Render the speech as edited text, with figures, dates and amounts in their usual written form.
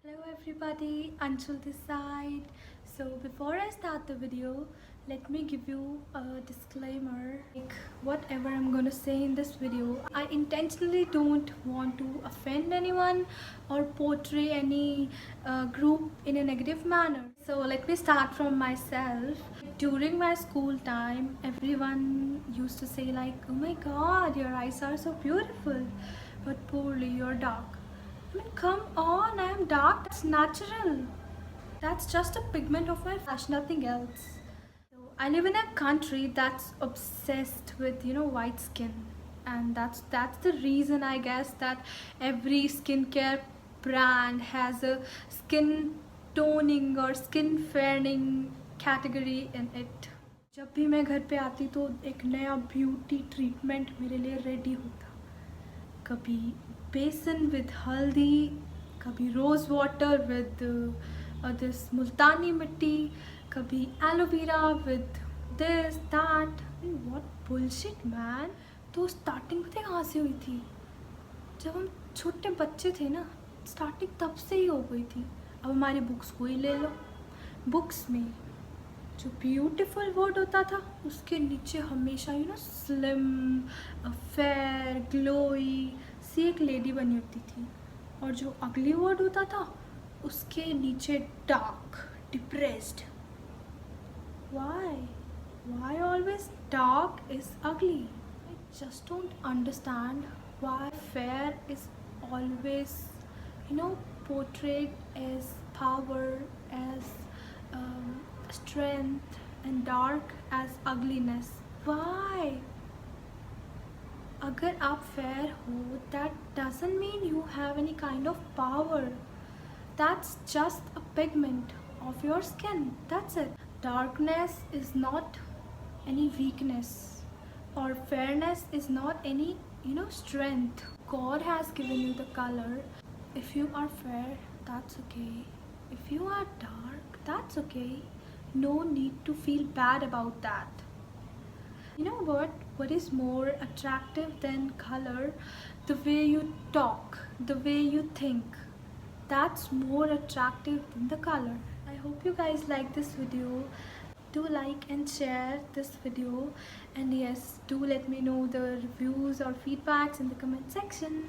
Hello everybody, Anshul this side. So before I start the video, let me give you a disclaimer. Like whatever I'm gonna say in this video, I intentionally don't want to offend anyone or portray any group in a negative manner. So let me start from myself. During my school time, everyone used to say like, oh my god, your eyes are so beautiful, but poorly you're dark. I mean, come on, I am dark. That's natural. That's just a pigment of my flesh, nothing else. So I live in a country that's obsessed with, white skin. And that's the reason I guess that every skincare brand has a skin toning or skin fairning category in it. जब भी मैं घर पे आती तो एक नया beauty treatment मेरे लिए रेडी होता. कभी बेसन विद हल्दी, कभी रोज़ वाटर विद दिस मुल्तानी मिट्टी, कभी aloe vera with this that. What bullshit man. तो स्टार्टिंग पता है कहाँ से हुई थी? जब हम छोटे बच्चे थे ना, स्टार्टिंग तब से ही हो गई थी. अब हमारी बुक्स को ही ले लो. बुक्स में जो ब्यूटीफुल वर्ड होता था उसके नीचे हमेशा स्लिम, फेयर, ग्लोई सी एक लेडी बनी होती थी. और जो अगली वर्ड होता था उसके नीचे dark, depressed. Why always dark is ugly? I just don't understand why fair is always portrayed as power, as strength, and dark as ugliness. Why? अगर आप fair हो, that doesn't mean you have any kind of power. That's just a pigment of your skin. That's it. Darkness is not any weakness, or fairness is not any strength. God has given you the color. If you are fair, that's okay. If you are dark, that's okay. No need to feel bad about that. You know what? What is more attractive than color? The way you talk, the way you think. That's more attractive than the color. I hope you guys like this video. Do like and share this video. And yes, do let me know the reviews or feedbacks in the comment section.